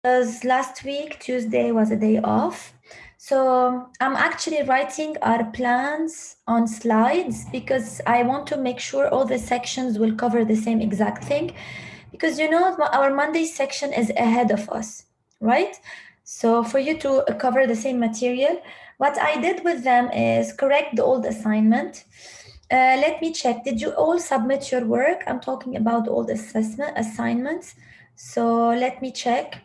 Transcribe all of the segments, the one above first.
Because last week, Tuesday was a day off. So I'm actually writing our plans on slides because I want to make sure all the sections will cover the same exact thing. Because you know, our Monday section is ahead of us, right? So for you to cover the same material, what I did with them is correct the old assignment. Let me check. Did you all submit your work? I'm talking about old assignments. So let me check.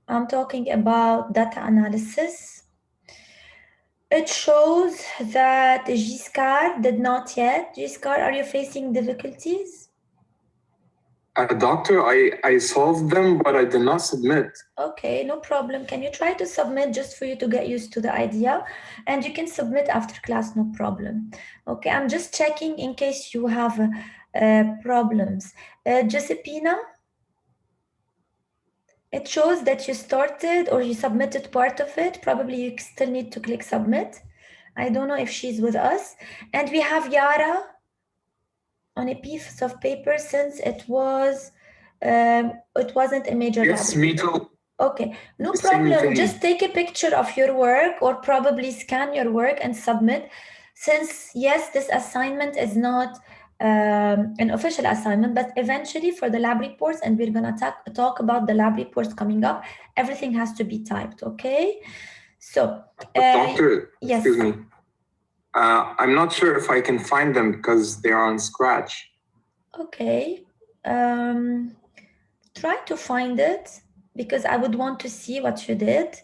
I'm talking about data analysis. It shows that Giscard did not yet. Giscard, are you facing difficulties? Doctor, I solved them, but I did not submit. Okay, no problem. Can you try to submit just for you to get used to the idea? And you can submit after class, no problem. Okay, I'm just checking in case you have problems. Giuseppina? It shows that you started or you submitted part of it. Probably you still need to click submit. I don't know if she's with us. And we have Yara on a piece of paper since it wasn't a major Yes, lab. me too. Okay, no Same problem. thing. Just take a picture of your work or probably scan your work and submit. Since, yes, this assignment is not an official assignment, but eventually for the lab reports, and we're going to talk about the lab reports coming up, everything has to be typed, okay? So, Doctor, yes. excuse me. I'm not sure if I can find them because they are on Scratch. Okay. Try to find it because I would want to see what you did.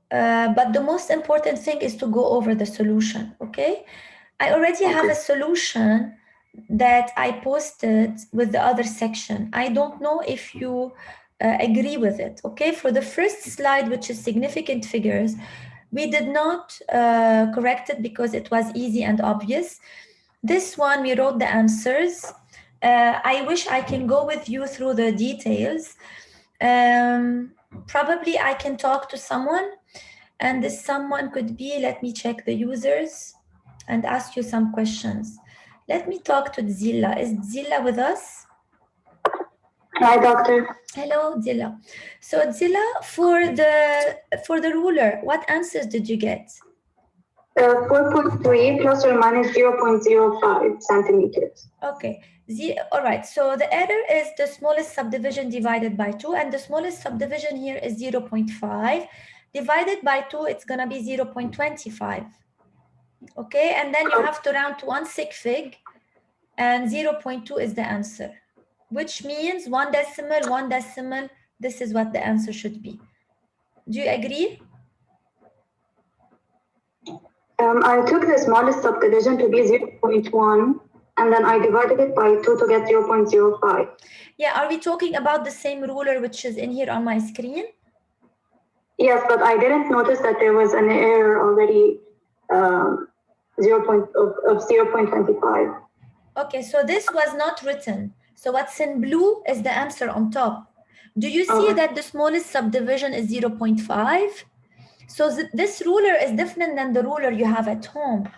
But the most important thing is to go over the solution, okay? I already have a solution that I posted with the other section. I don't know if you agree with it, okay? For the first slide, which is significant figures, we did not correct it because it was easy and obvious. This one, we wrote the answers. I wish I can go with you through the details. Probably I can talk to someone, and this someone could be, let me check the users and ask you some questions. Let me talk to Zilla. Is Zilla with us? Hi, doctor. Hello, Zilla. So Zilla, for the ruler, what answers did you get? 4.3 plus or minus 0.05 centimeters. Okay. All right. So the error is the smallest subdivision divided by 2, and the smallest subdivision here is 0.5. Divided by 2, it's going to be 0.25. Okay, and then you have to round to 1 sig fig, and 0.2 is the answer, which means 1 decimal, 1 decimal. This is what the answer should be. Do you agree? I took the smallest subdivision to be 0.1, and then I divided it by 2 to get 0.05. Yeah, are we talking about the same ruler which is in here on my screen? Yes, but I didn't notice that there was an error already of 0.25. Okay, so this was not written. So what's in blue is the answer on top. Do you see that the smallest subdivision is 0.5? So this ruler is different than the ruler you have at home.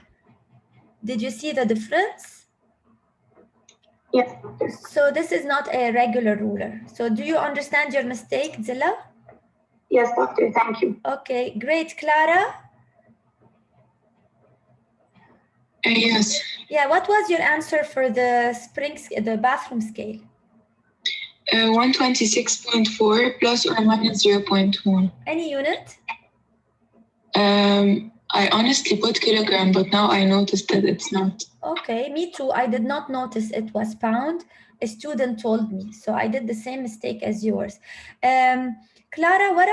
Did you see the difference? Yes. So this is not a regular ruler. So do you understand your mistake, Zilla? Yes, doctor, thank you. Okay, great. Clara? Yes. Yeah, what was your answer for the bathroom scale? 126.4 plus or minus 0.1. Any unit? I honestly put kilogram, but now I noticed that it's not. Okay, me too. I did not notice it was pound. A student told me, so I did the same mistake as yours. Clara, what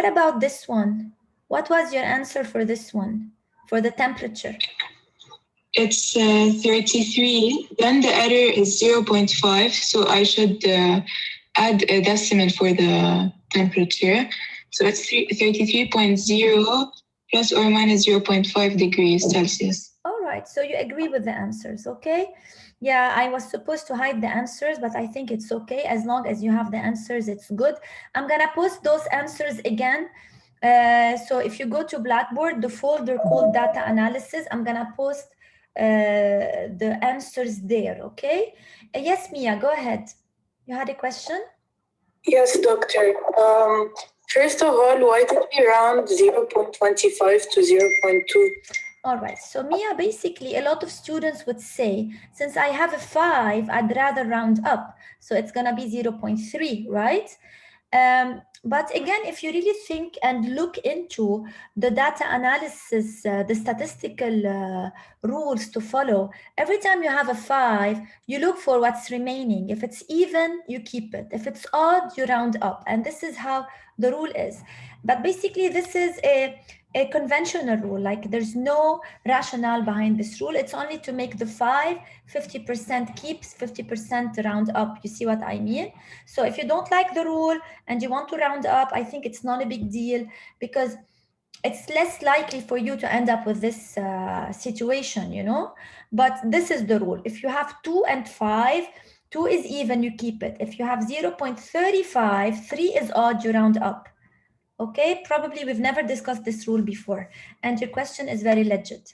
about this one? What was your answer for this one, for the temperature? It's 33. Then the error is 0.5, so I should add a decimal for the temperature. So it's 33.0 plus or minus 0.5 degrees Celsius. All right, so you agree with the answers, okay? Yeah, I was supposed to hide the answers, but I think it's okay. As long as you have the answers, it's good. I'm gonna post those answers again. So if you go to Blackboard, the folder called data analysis, I'm gonna post the answers there, okay? Yes, Mia, go ahead. You had a question? Yes, doctor. First of all, why did we round 0.25 to 0.2? All right, so Mia, basically a lot of students would say, since I have a 5, I'd rather round up. So it's gonna be 0.3, right? But again, if you really think and look into the data analysis, the statistical rules to follow, every time you have a 5, you look for what's remaining. If it's even, you keep it. If it's odd, you round up. And this is how the rule is. But basically, this is a conventional rule, like there's no rationale behind this rule. It's only to make the 5, 50% keeps, 50% round up. You see what I mean? So if you don't like the rule and you want to round up, I think it's not a big deal because it's less likely for you to end up with this situation, you know? But this is the rule. If you have 2 and 5, 2 is even, you keep it. If you have 0.35, 3 is odd, you round up. Okay, probably we've never discussed this rule before, and your question is very legit.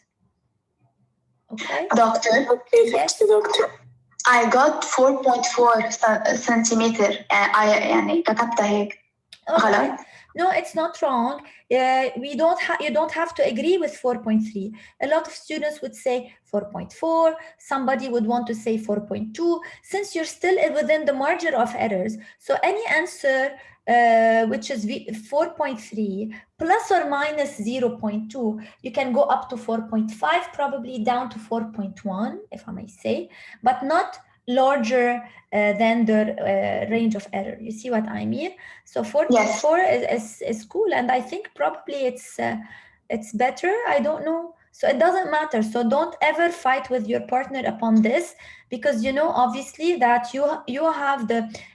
Okay. Doctor. Okay, yes. Doctor. I got 4.4 centimeter. يعني كتبتها هيك. غلط. No, it's not wrong. You don't have to agree with 4.3. A lot of students would say 4.4. Somebody would want to say 4.2. Since you're still within the margin of errors, so any answer which is 4.3 plus or minus 0.2, you can go up to 4.5, probably down to 4.1, if I may say, but not larger than the range of error. You see what I mean? So 4.4 is cool, and I think probably it's better. I don't know. So it doesn't matter. So don't ever fight with your partner upon this, because you know obviously that you have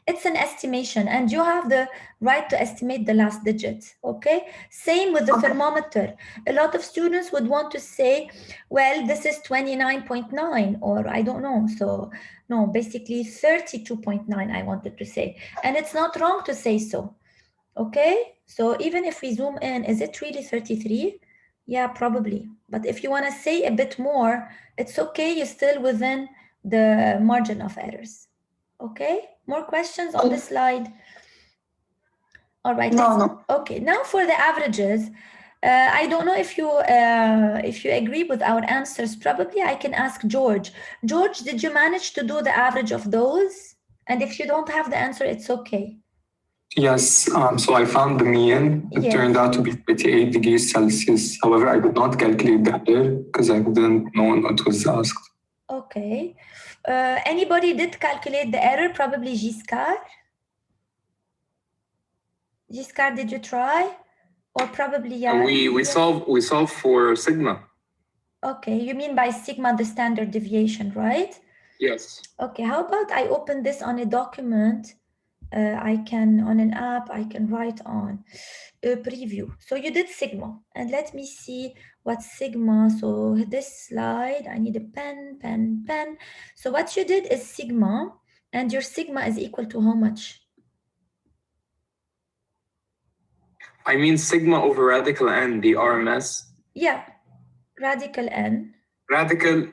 it's an estimation and you have the right to estimate the last digit. Okay. Same with the thermometer. A lot of students would want to say, well, this is 29.9 or I don't know. So no, basically 32.9 I wanted to say, and it's not wrong to say so. Okay, so even if we zoom in, is it really 33? Yeah, probably. But if you want to say a bit more, it's okay. You're still within the margin of errors. Okay, more questions on the slide? All right. No. Okay, now for the averages. I don't know if you agree with our answers. Probably I can ask George. George, did you manage to do the average of those? And if you don't have the answer, it's okay. Yes, so I found the mean. It turned out to be 38 degrees Celsius. However, I did not calculate the error because I didn't know what was asked. Okay. Anybody did calculate the error? Probably Giscard. Giscard, did you try? Or probably yeah. We solve for sigma. Okay, you mean by sigma the standard deviation, right? Yes. Okay, how about I open this on a document? I can, on an app, I can write on a preview. So you did sigma, and let me see what sigma. So this slide, I need a pen. So what you did is sigma, and your sigma is equal to how much? I mean sigma over radical n, the RMS. Yeah, radical n. Radical.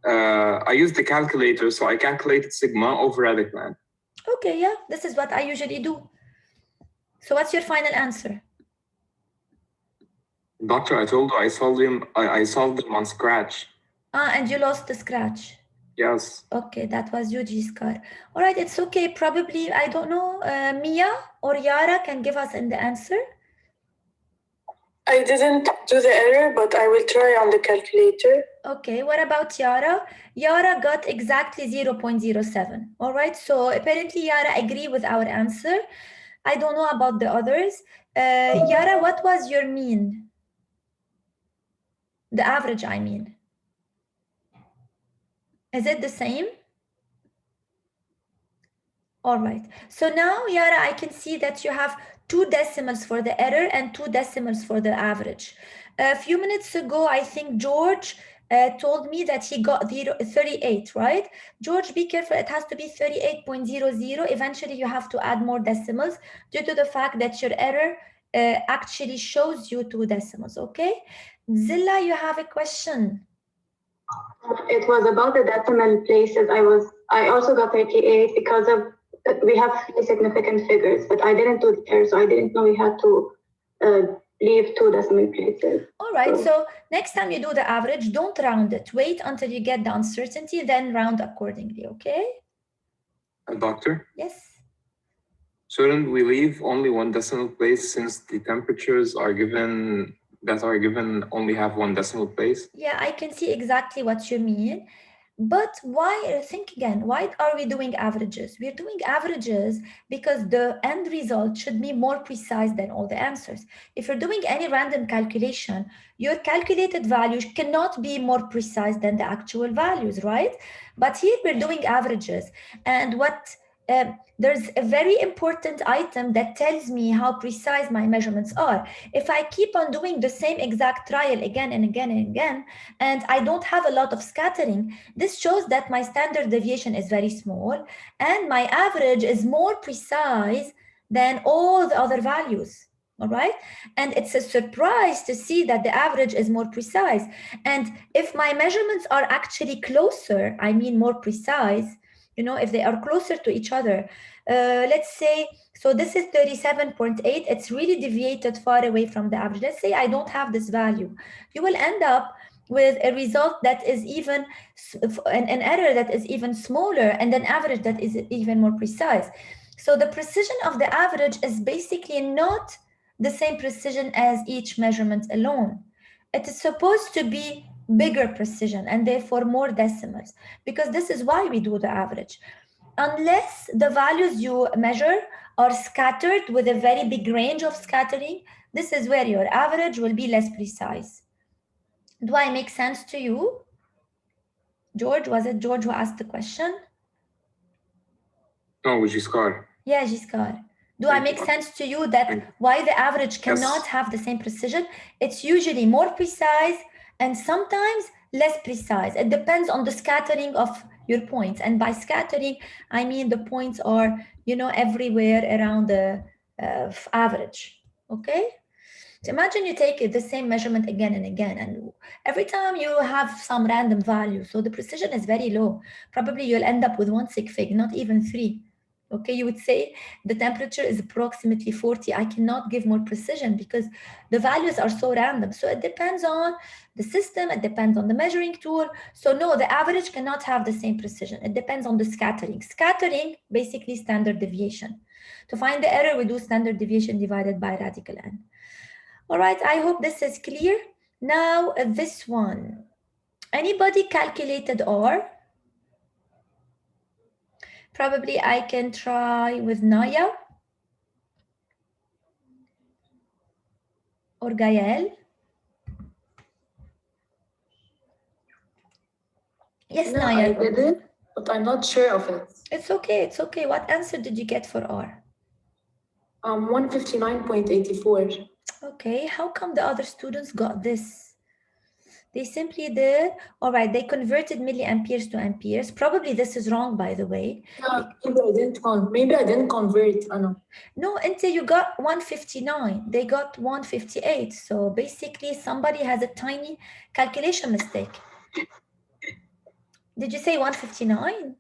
I used the calculator, so I calculated sigma over radical n. Okay, yeah, this is what I usually do. So what's your final answer? Doctor, I told you I solved them on Scratch. And you lost the Scratch. Yes. Okay, that was you, Giscard. All right, it's okay. Probably, I don't know, Mia or Yara can give us the answer. I didn't do the error, but I will try on the calculator. Okay, what about Yara? Yara got exactly 0.07. All right, so apparently Yara agree with our answer. I don't know about the others. Yara, what was your mean? The average, I mean. Is it the same? All right. So now, Yara, I can see that you have 2 decimals for the error and 2 decimals for the average. A few minutes ago, I think George told me that he got 38, right? George, be careful. It has to be 38.00. Eventually, you have to add more decimals due to the fact that your error actually shows you 2 decimals, okay? Zilla, you have a question. It was about the decimal places. I also got 38 because of we have 3 significant figures, but I didn't do the error, so I didn't know we had to leave 2 decimal places. All right, so next time you do the average, don't round it. Wait until you get the uncertainty, then round accordingly, okay? Doctor? Yes. Shouldn't we leave only 1 decimal place since the temperatures are given only have 1 decimal place? Yeah, I can see exactly what you mean. But why, think again, why are we doing averages? We're doing averages because the end result should be more precise than all the answers. If you're doing any random calculation, your calculated values cannot be more precise than the actual values, right? But here we're doing averages. And there's a very important item that tells me how precise my measurements are. If I keep on doing the same exact trial again and again and again, and I don't have a lot of scattering, this shows that my standard deviation is very small and my average is more precise than all the other values. All right. And it's a surprise to see that the average is more precise. And if my measurements are actually closer, I mean more precise, you know, if they are closer to each other, let's say, so this is 37.8, it's really deviated far away from the average. Let's say I don't have this value. You will end up with a result that is even, an error that is even smaller and an average that is even more precise. So the precision of the average is basically not the same precision as each measurement alone. It is supposed to be bigger precision and therefore more decimals, because this is why we do the average. Unless the values you measure are scattered with a very big range of scattering, this is where your average will be less precise. Do I make sense to you? George, was it George who asked the question? No, Giscard. Yeah, Giscard. Do I make sense to you that why the average cannot have the same precision? It's usually more precise and sometimes less precise. It depends on the scattering of your points. And by scattering, I mean the points are, you know, everywhere around the average, okay? So imagine you take the same measurement again and again, and every time you have some random value, so the precision is very low. Probably you'll end up with 1 sig fig, not even 3. Okay, you would say the temperature is approximately 40. I cannot give more precision because the values are so random. So it depends on the system, it depends on the measuring tool. So no, the average cannot have the same precision. It depends on the scattering. Scattering, basically standard deviation. To find the error, we do standard deviation divided by radical n. All right, I hope this is clear. Now this one. Anybody calculated R? Probably I can try with Naya or Gael. Yes, No, Naya. I did it, but I'm not sure of it. It's okay, it's okay. What answer did you get for R? 159.84. Okay, how come the other students got this? They simply did, all right, they converted milliamperes to amperes. Probably this is wrong, by the way. Yeah, maybe I didn't convert. I know. No, until you got 159, they got 158. So basically somebody has a tiny calculation mistake. Did you say 159?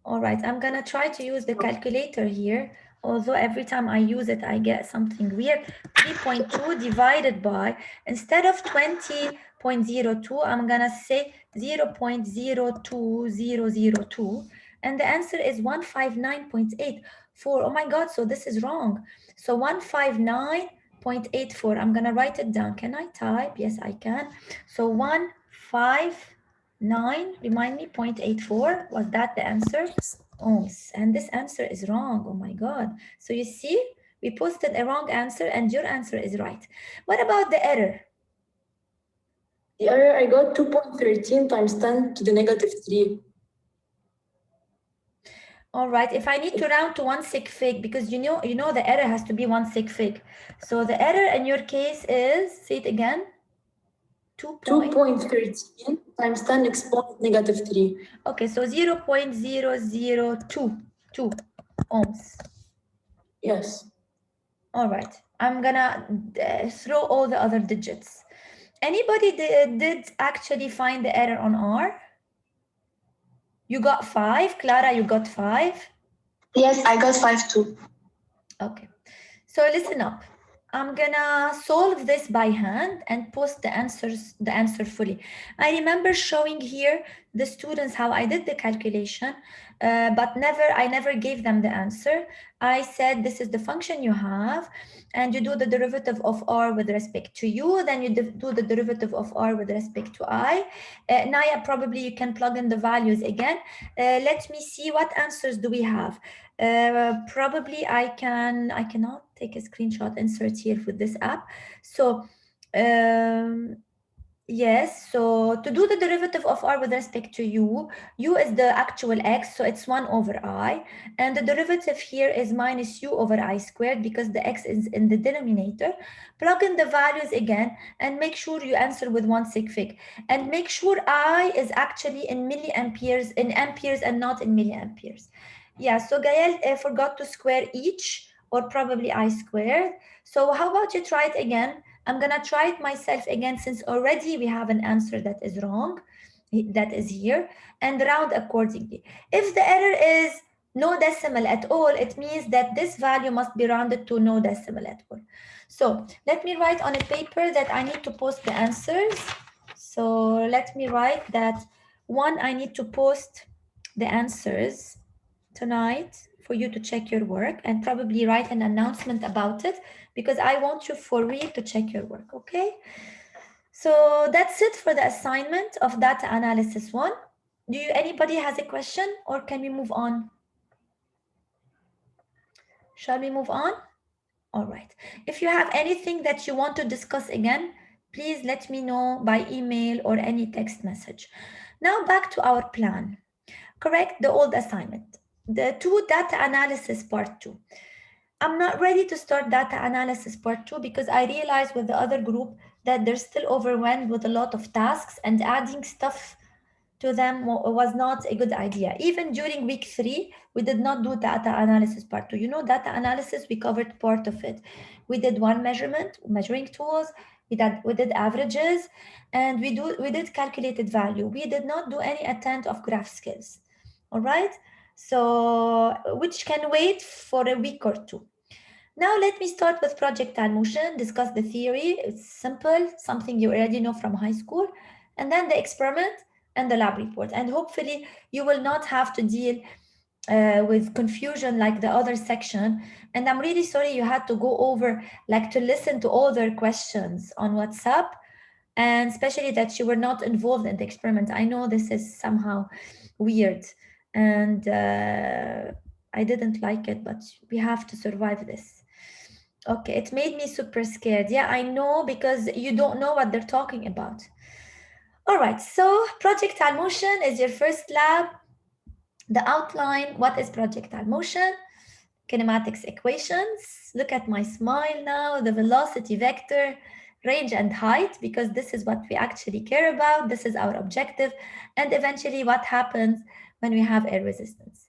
All right, I'm gonna try to use the calculator here. Although every time I use it, I get something weird. 3.2 divided by, instead of 20.02, I'm gonna say 0.02002. And the answer is 159.84. Oh my God, so this is wrong. So 159.84, I'm gonna write it down. Can I type? Yes, I can. So 159, remind me, 0.84, was that the answer? Ohms, and this answer is wrong. Oh my God. So you see, we posted a wrong answer and your answer is right. What about the error? The error, I got 2.13 times 10 to the negative 3. All right, if I need to round to 1 sig fig, because you know the error has to be 1 sig fig. So the error in your case is, say it again, 2.13 times 10 exponent negative 3. Okay, so 0.0022 ohms. Yes. All right, I'm gonna throw all the other digits. Anybody did actually find the error on R? You got 5, Clara, you got 5. Yes, I got 5 too. Okay, so listen up. I'm gonna solve this by hand and post the answer fully. I remember showing here the students how I did the calculation, but I never gave them the answer. I said this is the function you have, and you do the derivative of r with respect to u, then you do the derivative of r with respect to I. Naya, probably you can plug in the values again. Let me see what answers do we have. Probably I cannot take a screenshot insert here with this app. So yes, so to do the derivative of r with respect to u is the actual x, so it's 1 over I, and the derivative here is minus u over I squared because the x is in the denominator. Plug in the values again and make sure you answer with 1 sig fig, and make sure I is actually in milliamperes, in amperes, and not in milliamperes. Yeah, so Gael forgot to square each, or probably I squared. So how about you try it again? I'm gonna try it myself again, since already we have an answer that is wrong, that is here, and round accordingly. If the error is no decimal at all, it means that this value must be rounded to no decimal at all. So let me write on a paper that I need to post the answers. So let me write that I need to post the answers tonight for you to check your work, and probably write an announcement about it, because I want you for real to check your work, okay? So that's it for the assignment of data analysis 1. Anybody has a question, or can we move on? Shall we move on? All right. If you have anything that you want to discuss again, please let me know by email or any text message. Now back to our plan. Correct the old assignment. The 2 data analysis part 2. I'm not ready to start data analysis part 2 because I realized with the other group that they're still overwhelmed with a lot of tasks, and adding stuff to them was not a good idea. Even during week 3, we did not do data analysis part 2. You know, data analysis, we covered part of it. We did one measuring tools, we did averages, and we did calculated value. We did not do any attempt of graph skills. All right, so which can wait for a week or 2. Now let me start with projectile motion, discuss the theory. It's simple, something you already know from high school, and then the experiment and the lab report. And hopefully you will not have to deal with confusion like the other section. And I'm really sorry you had to go over, like, to listen to all their questions on WhatsApp, and especially that you were not involved in the experiment. I know this is somehow weird, and I didn't like it, but we have to survive this. Okay, it made me super scared. Yeah, I know, because you don't know what they're talking about. All right, so projectile motion is your first lab. The outline, what is projectile motion? Kinematics equations. Look at my smile now, the velocity vector, range and height, because this is what we actually care about. This is our objective. And eventually what happens when we have air resistance.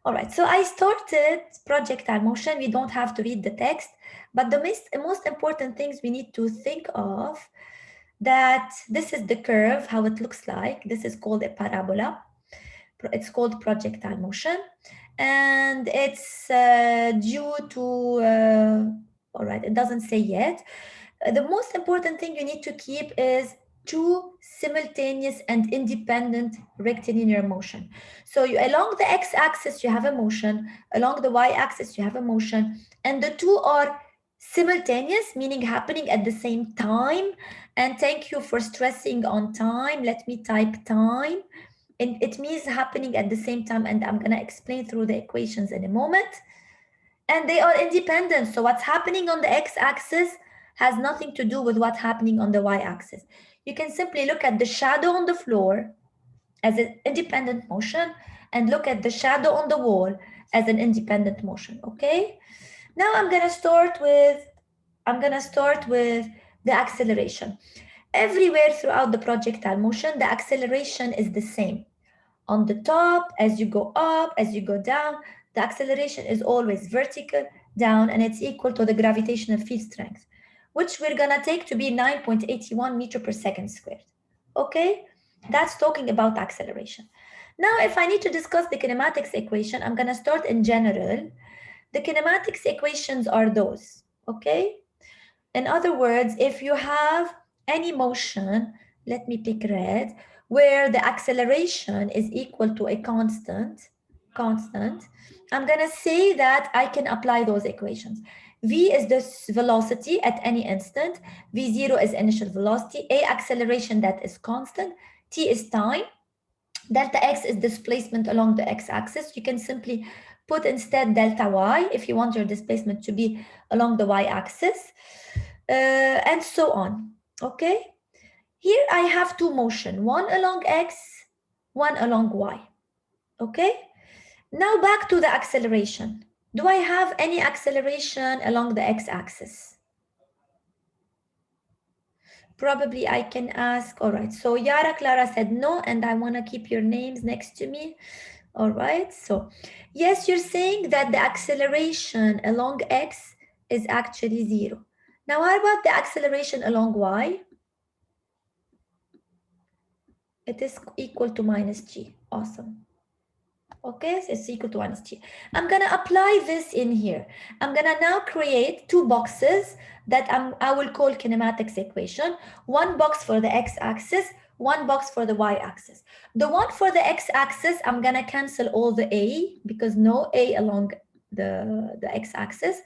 All right, so I started projectile motion. We don't have to read the text, but the most important things we need to think of, that this is the curve, how it looks like. This is called a parabola. It's called projectile motion, and it's due to, all right, it doesn't say yet. The most important thing you need to keep is 2 simultaneous and independent rectilinear motion. So along the x-axis you have a motion, along the y-axis you have a motion, and the 2 are simultaneous, meaning happening at the same time. And thank you for stressing on time. Let me type time. And it means happening at the same time, and I'm going to explain through the equations in a moment. And they are independent. So what's happening on the x-axis has nothing to do with what's happening on the y-axis. You can simply look at the shadow on the floor as an independent motion, and look at the shadow on the wall as an independent motion, okay? Now I'm gonna start with the acceleration. Everywhere throughout the projectile motion, the acceleration is the same. On the top, as you go up, as you go down, the acceleration is always vertical, down, and it's equal to the gravitational field strength, which we're gonna take to be 9.81 meter per second squared. Okay, that's talking about acceleration. Now, if I need to discuss the kinematics equation, I'm going to start in general. The kinematics equations are those, okay? In other words, if you have any motion, let me pick red, where the acceleration is equal to a constant, I'm going to say that I can apply those equations. V is the velocity at any instant. V0 is initial velocity. A, acceleration that is constant. T is time. Delta x is displacement along the x-axis. You can simply put instead delta y if you want your displacement to be along the y-axis, and so on, okay? Here I have two motion, one along x, one along y, okay? Now back to the acceleration. Do I have any acceleration along the x-axis? Probably I can ask, all right, so Yara Clara said no, and I want to keep your names next to me. All right, so yes, you're saying that the acceleration along x is actually 0. Now, how about the acceleration along y? It is equal to minus g. Awesome. Okay, so it's equal to minus g. I'm gonna apply this in here. I'm gonna now create two boxes that I will call kinematics equation. One box for the x-axis, one box for the y-axis. The one for the x-axis, I'm gonna cancel all the a because no a along the x-axis.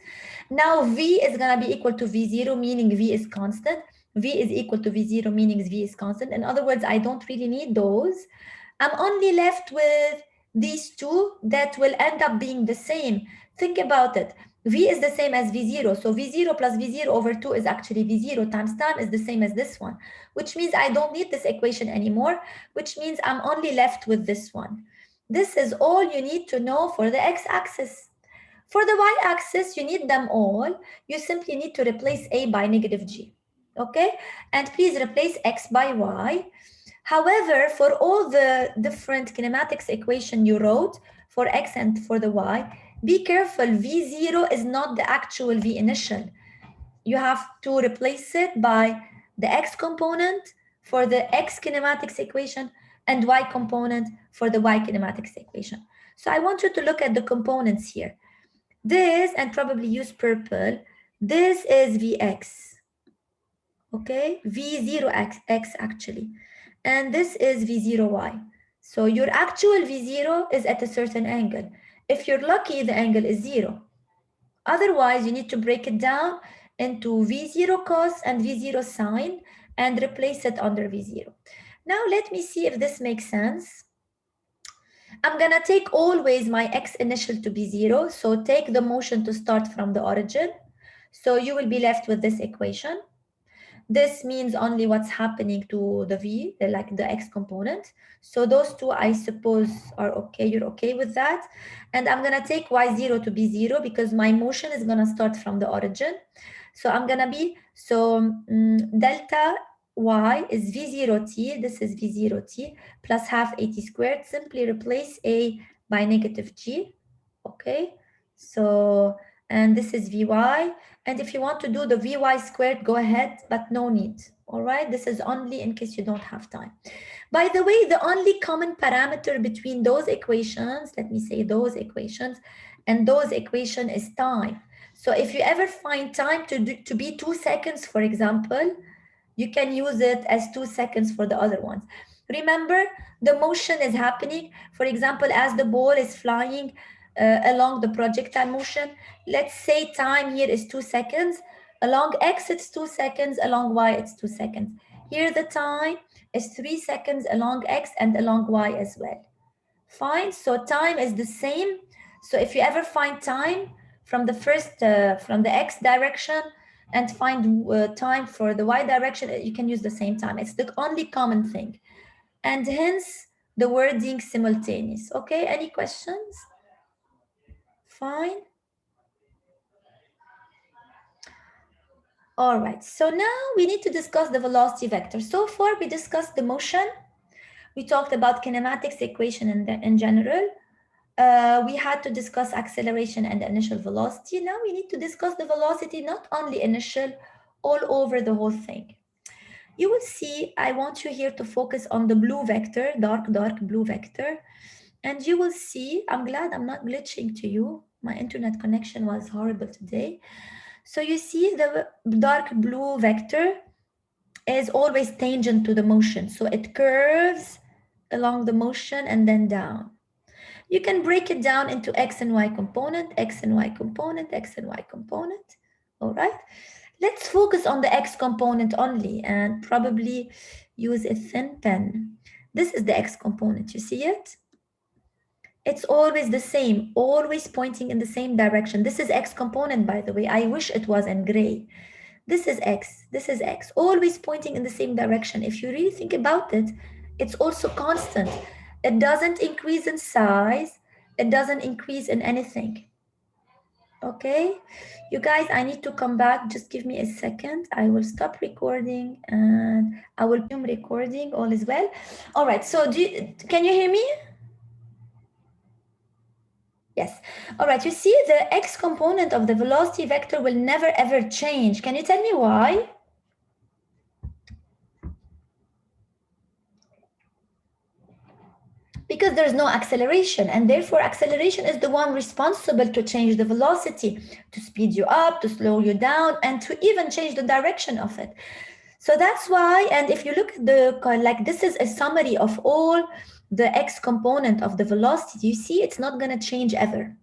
Now v is gonna be equal to v0, meaning v is constant. V is equal to v0, meaning v is constant. In other words, I don't really need those. I'm only left with these two that will end up being the same. Think about it. V is the same as V0. So V0 plus V0 over 2 is actually V0 times time is the same as this one, which means I don't need this equation anymore, which means I'm only left with this one. This is all you need to know for the x-axis. For the y-axis, you need them all. You simply need to replace a by negative g. Okay? And please replace x by y. However, for all the different kinematics equation you wrote for x and for the y, be careful, V0 is not the actual V initial. You have to replace it by the x component for the x kinematics equation and y component for the y kinematics equation. So I want you to look at the components here. This, and probably use purple, this is Vx, okay? V0x actually. And this is V0y. So your actual V0 is at a certain angle. If you're lucky, the angle is 0. Otherwise, you need to break it down into V0 cos and V0 sine and replace it under V0. Now, let me see if this makes sense. I'm gonna take always my x initial to be 0. So take the motion to start from the origin. So you will be left with this equation. This means only what's happening to the v, like the x component. So those two, I suppose, are okay. You're okay with that. And I'm going to take y0 to be 0 because my motion is going to start from the origin. So I'm going to be, delta y is v0t. This is v0t plus half at squared. Simply replace a by negative g. Okay. So, and this is vy. And if you want to do the Vy squared, go ahead, but no need. All right, this is only in case you don't have time. By the way, the only common parameter between those equations, let me say those equations, and those equation is time. So if you ever find time to be 2 seconds, for example, you can use it as 2 seconds for the other ones. Remember, the motion is happening, for example, as the ball is flying along the projectile motion. Let's say time here is 2 seconds. Along x, it's 2 seconds. Along y, it's 2 seconds. Here, the time is 3 seconds along x and along y as well. Fine. So time is the same. So if you ever find time from the first, from the x direction and find time for the y direction, you can use the same time. It's the only common thing. And hence, the wording simultaneous. Okay, any questions? Fine. All right, so now we need to discuss the velocity vector. So far, we discussed the motion. We talked about kinematics equation in general. We had to discuss acceleration and initial velocity. Now we need to discuss the velocity, not only initial, all over the whole thing. you will see, I want you here to focus on the blue vector, dark blue vector. And you will see, I'm glad I'm not glitching to you. My internet connection was horrible today. So you see the dark blue vector is always tangent to the motion. So it curves along the motion and then down. You can break it down into X and Y component, X and Y component, X and Y component. All right. Let's focus on the X component only and probably use a thin pen. This is the X component. You see it? It's always the same, always pointing in the same direction. This is X component, by the way. I wish it was in gray. This is X, always pointing in the same direction. If you really think about it, it's also constant. It doesn't increase in size. It doesn't increase in anything. Okay, you guys, I need to come back. Just give me a second. I will stop recording and I will resume recording. All is well. All right, so can you hear me? Yes. All right, you see the X component of the velocity vector will never ever change. Can you tell me why? Because there's no acceleration, and therefore acceleration is the one responsible to change the velocity, to speed you up, to slow you down, and to even change the direction of it. So that's why, and if you look at like this is a summary of all the X component of the velocity, you see it's not going to change ever.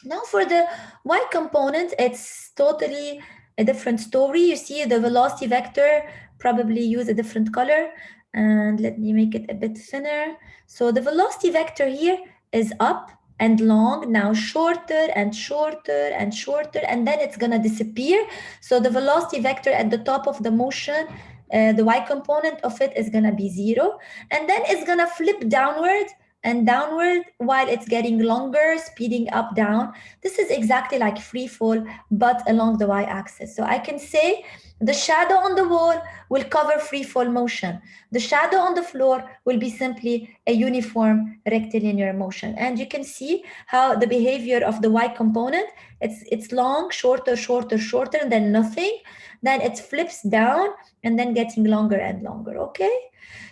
Now for the Y component, it's totally a different story. You see the velocity vector, probably use a different color. And let me make it a bit thinner. So the velocity vector here is up and long, now shorter and shorter and shorter, and then it's gonna disappear. So the velocity vector at the top of the motion, the Y component of it is gonna be 0. And then it's gonna flip downward and downward while it's getting longer, speeding up, down. This is exactly like free fall, but along the y-axis. So I can say the shadow on the wall will cover free fall motion. The shadow on the floor will be simply a uniform rectilinear motion. And you can see how the behavior of the y component, it's long, shorter, shorter, shorter, and then nothing. Then it flips down and then getting longer and longer, okay?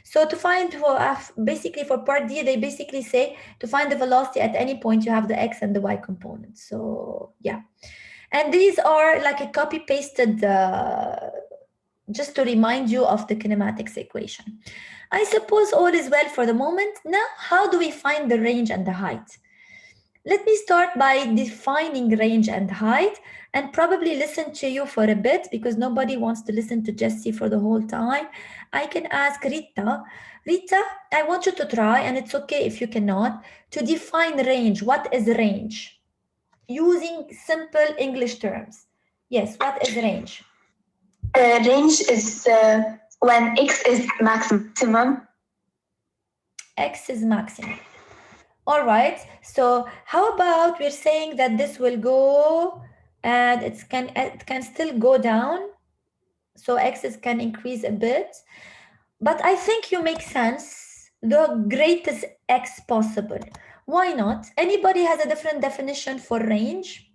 So to find, basically for part D, they basically say to find the velocity at any point, you have the X and the Y component. So yeah. And these are like a copy pasted, just to remind you of the kinematics equation. I suppose all is well for the moment. Now, how do we find the range and the height? Let me start by defining range and height and probably listen to you for a bit because nobody wants to listen to Jessie for the whole time. I can ask Rita. Rita, I want you to try, and it's okay if you cannot, to define range. What is range? Using simple English terms. Yes, what is range? Range is when X is maximum. X is maximum. All right, so how about we're saying that this will go and it can still go down. So X's can increase a bit, but I think you make sense. The greatest X possible. Why not? Anybody has a different definition for range?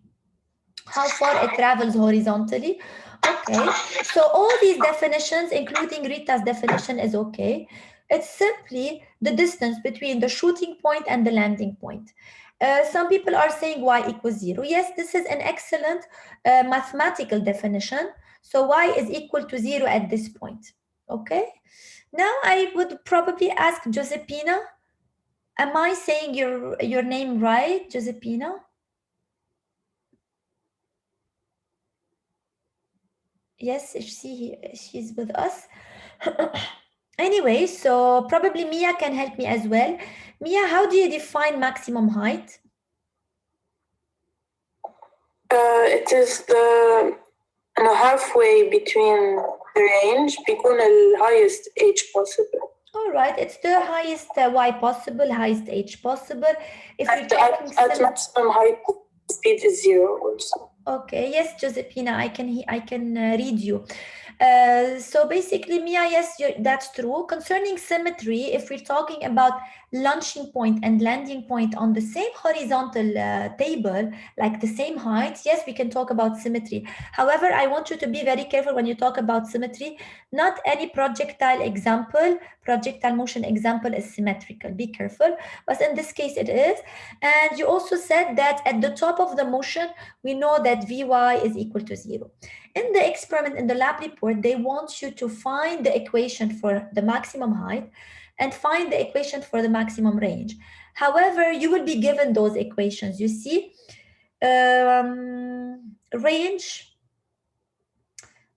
How far it travels horizontally? Okay, so all these definitions, including Rita's definition, is okay. It's simply the distance between the shooting point and the landing point. Some people are saying y equals 0. Yes, this is an excellent mathematical definition. So y is equal to 0 at this point. Okay. Now I would probably ask Giuseppina. Am I saying your name right, Giuseppina? Yes, she's with us. Anyway, so probably Mia can help me as well. Mia, how do you define maximum height? It is the halfway between the range بيكون the highest h possible. All right, it's the highest y possible, highest h possible. If at maximum height, speed is 0 also. Okay, yes, Josephina, I can read you. So basically, Mia, yes, that's true. Concerning symmetry, if we're talking about launching point and landing point on the same horizontal table, like the same height, yes, we can talk about symmetry. However, I want you to be very careful when you talk about symmetry. Not any projectile motion example is symmetrical. Be careful. But in this case, it is. And you also said that at the top of the motion, we know that Vy is equal to 0. In the experiment, in the lab report, they want you to find the equation for the maximum height and find the equation for the maximum range. However, you will be given those equations. You see, range,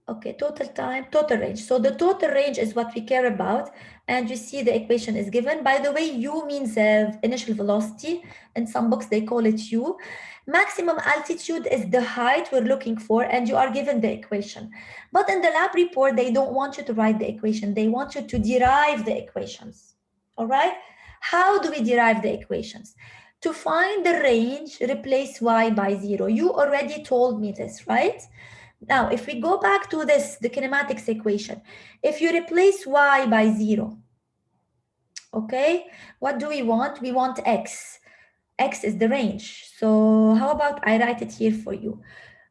okay, total time, total range. So the total range is what we care about. And you see the equation is given. By the way, U means initial velocity. In some books, they call it U. Maximum altitude is the height we're looking for, and you are given the equation. But in the lab report, they don't want you to write the equation. They want you to derive the equations. All right? How do we derive the equations? To find the range, replace Y by 0. You already told me this, right? Now, if we go back to this, the kinematics equation, if you replace Y by 0, okay, what do we want? We want X. X is the range. So how about I write it here for you?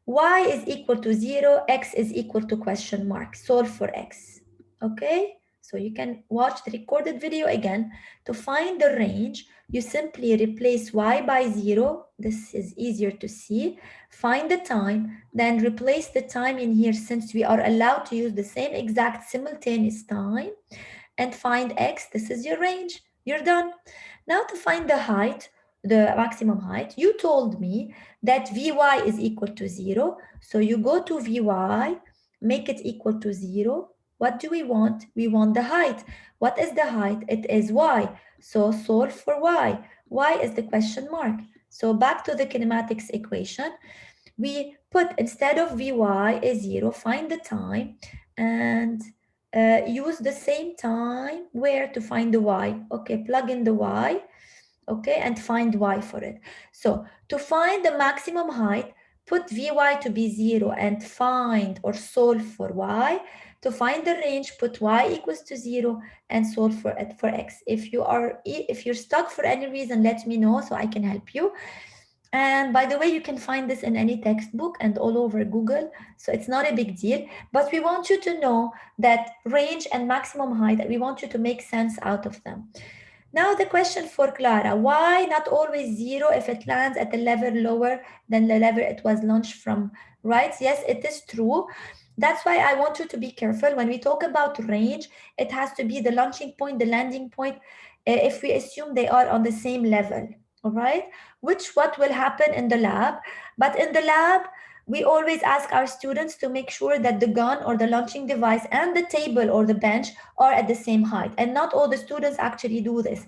Y is equal to 0, X is equal to question mark. Solve for X, okay? So you can watch the recorded video again. To find the range, you simply replace Y by 0. This is easier to see. Find the time, then replace the time in here since we are allowed to use the same exact simultaneous time, and find X. This is your range. You're done. Now to find the height, the maximum height, you told me that Vy is equal to 0. So you go to Vy, make it equal to 0. What do we want? We want the height. What is the height? It is Y. So solve for Y. Y is the question mark. So back to the kinematics equation. We put, instead of Vy is 0, find the time and use the same time where to find the Y. Okay, plug in the Y. Okay, and find Y for it. So to find the maximum height, put Vy to be 0 and find or solve for Y. To find the range, put Y equals to 0 and solve for it for X. If you're stuck for any reason, let me know so I can help you. And by the way, you can find this in any textbook and all over Google, so it's not a big deal. But we want you to know that range and maximum height, we want you to make sense out of them. Now the question for Clara, why not always 0 if it lands at a level lower than the level it was launched from, right? Yes, it is true. That's why I want you to be careful. When we talk about range, it has to be the launching point, the landing point, if we assume they are on the same level, all right? What will happen in the lab. But in the lab, we always ask our students to make sure that the gun or the launching device and the table or the bench are at the same height. And not all the students actually do this.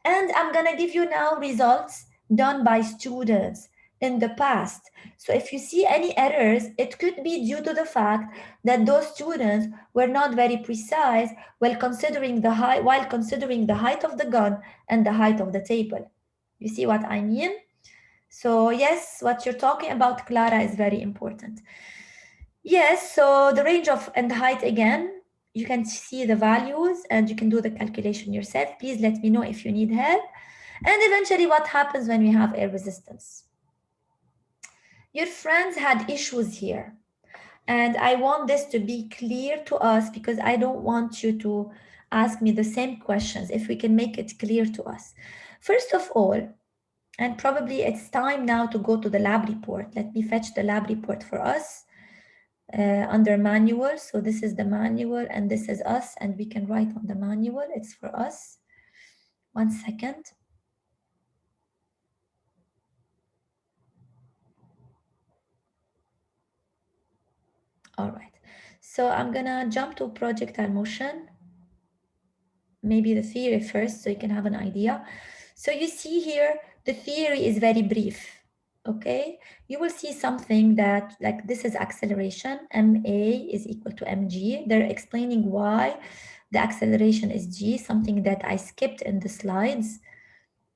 And I'm gonna give you now results done by students in the past. So if you see any errors, it could be due to the fact that those students were not very precise while considering the height of the gun and the height of the table. You see what I mean? So yes, what you're talking about, Clara, is very important. Yes, so the range of and the height again, you can see the values and you can do the calculation yourself. Please let me know if you need help. And eventually what happens when we have air resistance. Your friends had issues here. And I want this to be clear to us because I don't want you to ask me the same questions if we can make it clear to us. First of all, and probably it's time now to go to the lab report. Let me fetch the lab report for us under manual. So this is the manual and this is us, and we can write on the manual. It's for us. 1 second. All right. So I'm gonna jump to projectile motion. Maybe the theory first so you can have an idea. So you see here, the theory is very brief, okay? You will see something that, like this is acceleration, ma is equal to mg. They're explaining why the acceleration is g, something that I skipped in the slides.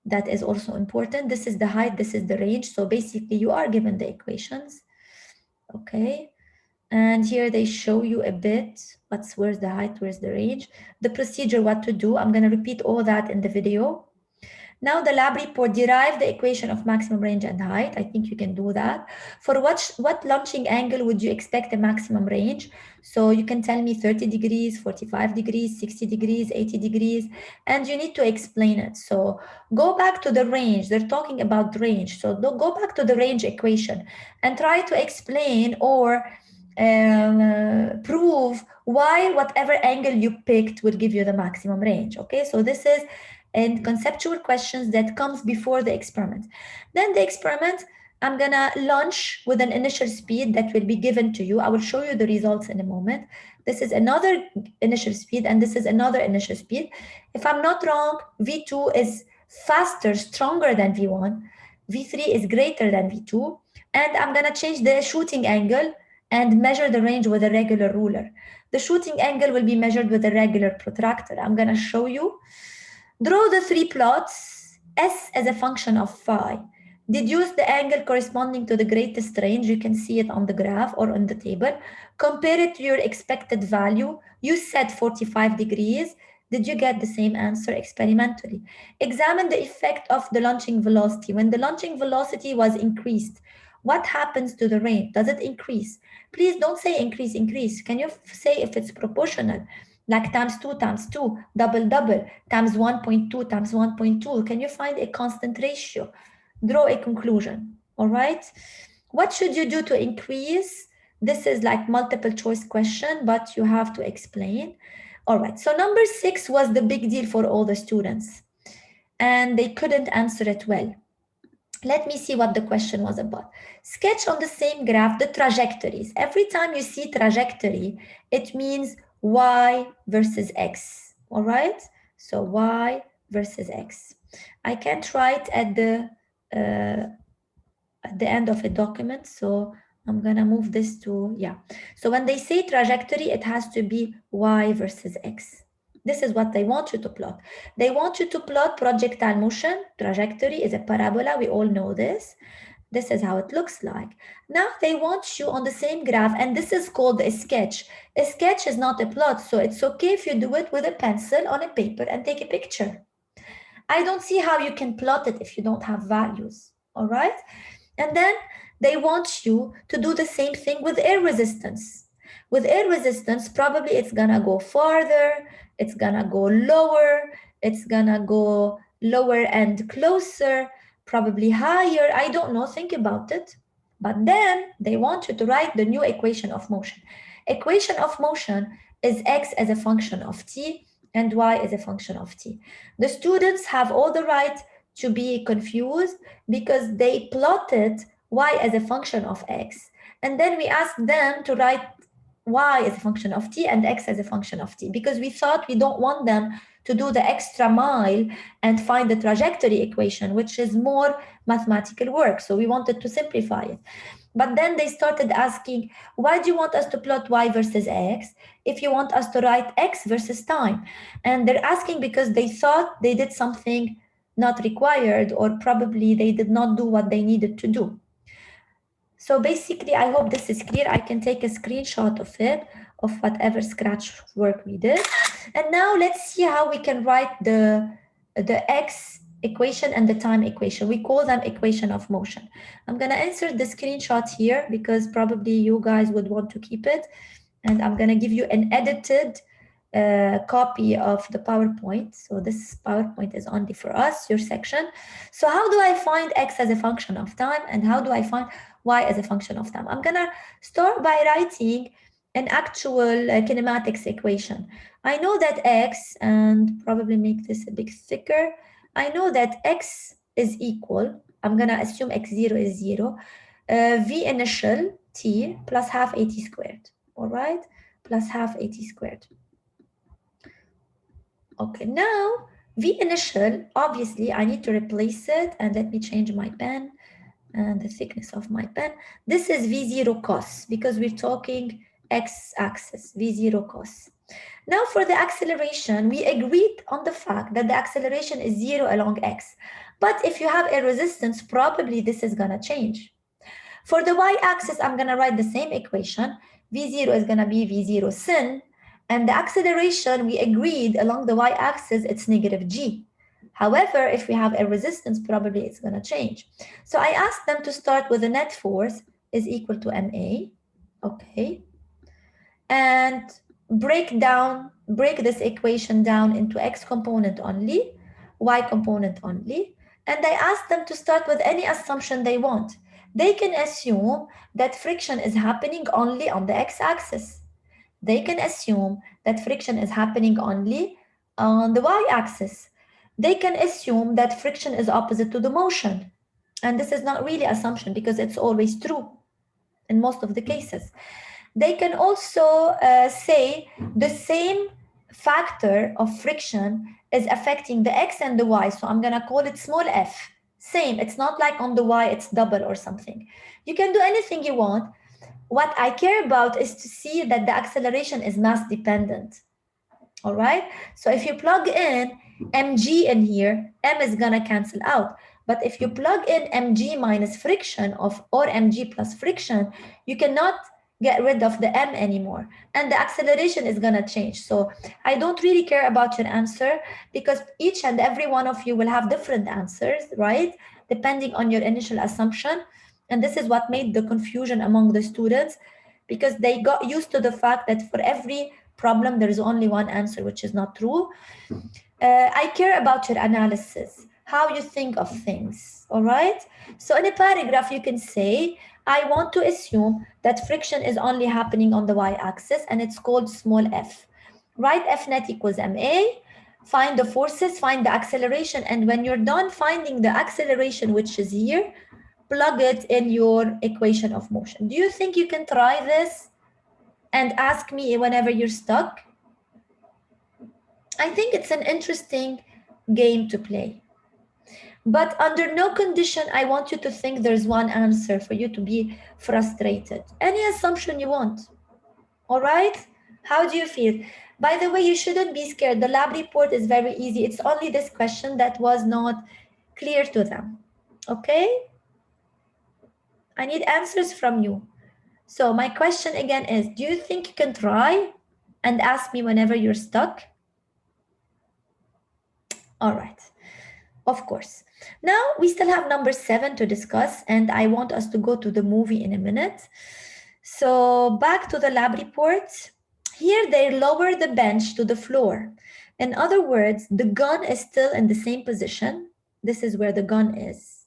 That is also important. This is the height, this is the range. So basically you are given the equations, okay? And here they show you a bit where's the height, where's the range, the procedure, what to do. I'm going to repeat all that in the video. Now the lab report, derive the equation of maximum range and height. I think you can do that. For what launching angle would you expect the maximum range? So you can tell me 30 degrees, 45 degrees, 60 degrees, 80 degrees, and you need to explain it. So go back to the range. They're talking about range. So go back to the range equation and try to explain or prove why whatever angle you picked will give you the maximum range. Okay, so this is and conceptual questions that comes before the experiment. Then the experiment, I'm gonna launch with an initial speed that will be given to you. I will show you the results in a moment. This is another initial speed and this is another initial speed. If I'm not wrong, V2 is faster, stronger than V1. V3 is greater than V2. And I'm gonna change the shooting angle and measure the range with a regular ruler. The shooting angle will be measured with a regular protractor. I'm gonna show you. Draw the three plots, S as a function of phi. Deduce the angle corresponding to the greatest range. You can see it on the graph or on the table. Compare it to your expected value. You said 45 degrees. Did you get the same answer experimentally? Examine the effect of the launching velocity. When the launching velocity was increased, what happens to the range? Does it increase? Please don't say increase, increase. Can you say if it's proportional? Like times 2 times 2, double, double, times 1.2 times 1.2. Can you find a constant ratio? Draw a conclusion, all right? What should you do to increase? This is like multiple choice question, but you have to explain. All right, so number 6 was the big deal for all the students, and they couldn't answer it well. Let me see what the question was about. Sketch on the same graph the trajectories. Every time you see trajectory, it means y versus x, all right? So y versus x. I can't write at the end of a document, so I'm gonna move this to, yeah. So when they say trajectory, it has to be y versus x. This is what they want you to plot. They want you to plot projectile motion. Trajectory is a parabola, we all know this. This is how it looks like. Now they want you on the same graph, and this is called a sketch. A sketch is not a plot, so it's okay if you do it with a pencil on a paper and take a picture. I don't see how you can plot it if you don't have values, all right? And then they want you to do the same thing with air resistance. With air resistance, probably it's gonna go farther, it's gonna go lower, it's gonna go lower and closer, probably higher, I don't know, think about it. But then they want you to write the new equation of motion. Equation of motion is x as a function of t and y as a function of t. The students have all the right to be confused because they plotted y as a function of x. And then we asked them to write y as a function of t and x as a function of t, because we thought we don't want them to do the extra mile and find the trajectory equation, which is more mathematical work. So we wanted to simplify it. But then they started asking, why do you want us to plot y versus x if you want us to write x versus time? And they're asking because they thought they did something not required, or probably they did not do what they needed to do. So basically, I hope this is clear. I can take a screenshot of it, of whatever scratch work we did. And now let's see how we can write the x equation and the time equation. We call them equation of motion. I'm gonna insert the screenshot here because probably you guys would want to keep it. And I'm gonna give you an edited copy of the PowerPoint. So this PowerPoint is only for us, your section. So how do I find x as a function of time, and how do I find y as a function of time? I'm gonna start by writing an actual kinematics equation. I know that x, and probably make this a bit thicker, I know that x is equal, I'm gonna assume x0 is 0, v initial t plus half at squared, all right? Plus half at squared. Okay, now v initial, obviously I need to replace it, and let me change my pen and the thickness of my pen. This is v0 cos, because we're talking x-axis, v0 cos. Now for the acceleration, we agreed on the fact that the acceleration is 0 along x. But if you have a resistance, probably this is gonna change. For the y-axis, I'm gonna write the same equation. v0 is gonna be v0 sin, and the acceleration we agreed along the y-axis, it's negative g. However, if we have a resistance, probably it's going to change. So I asked them to start with the net force is equal to MA, okay, and break this equation down into X component only, Y component only, and I asked them to start with any assumption they want. They can assume that friction is happening only on the X-axis. They can assume that friction is happening only on the Y-axis. They can assume that friction is opposite to the motion. And this is not really assumption because it's always true in most of the cases. They can also say the same factor of friction is affecting the X and the Y. So I'm going to call it small f. Same, it's not like on the Y, it's double or something. You can do anything you want. What I care about is to see that the acceleration is mass dependent. All right. So if you plug in mg in here, m is going to cancel out. But if you plug in mg minus friction or mg plus friction, you cannot get rid of the m anymore. And the acceleration is going to change. So I don't really care about your answer because each and every one of you will have different answers, right? Depending on your initial assumption. And this is what made the confusion among the students because they got used to the fact that for every problem, there is only one answer, which is not true. I care about your analysis, how you think of things, all right? So in a paragraph, you can say, I want to assume that friction is only happening on the y-axis and it's called small f. Write F net equals ma, find the forces, find the acceleration, and when you're done finding the acceleration, which is here, plug it in your equation of motion. Do you think you can try this and ask me whenever you're stuck? I think it's an interesting game to play. But under no condition, I want you to think there's one answer for you to be frustrated. Any assumption you want. All right? How do you feel? By the way, you shouldn't be scared. The lab report is very easy. It's only this question that was not clear to them. Okay? I need answers from you. So my question again is, do you think you can try and ask me whenever you're stuck? All right, of course. Now we still have number 7 to discuss, and I want us to go to the movie in a minute. So back to the lab report. Here they lower the bench to the floor. In other words, the gun is still in the same position. This is where the gun is.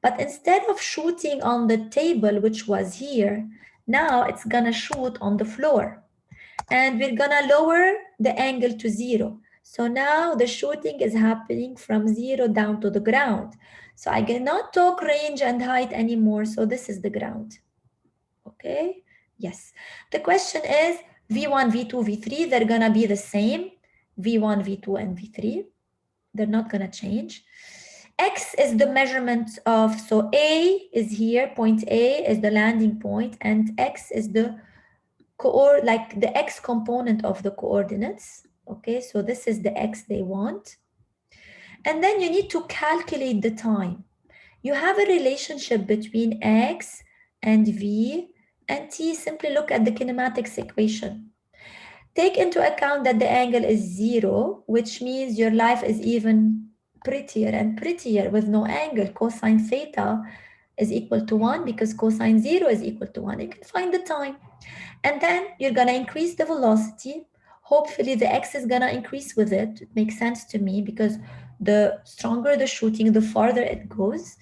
But instead of shooting on the table, which was here, now it's gonna shoot on the floor. And we're gonna lower the angle to 0. So now the shooting is happening from 0 down to the ground. So I cannot talk range and height anymore. So this is the ground. Okay, yes. The question is V1, V2, V3, they're gonna be the same. V1, V2, and V3. They're not gonna change. X is the measurement of, so A is here, point A is the landing point, and X is the like the X component of the coordinates. Okay, so this is the X they want. And then you need to calculate the time. You have a relationship between X and V and T. Simply look at the kinematics equation. Take into account that the angle is 0, which means your life is even prettier and prettier with no angle. Cosine theta is equal to 1 because cosine 0 is equal to 1. You can find the time. And then you're going to increase the velocity. Hopefully the X is going to increase with it. It makes sense to me because the stronger the shooting, the farther it goes.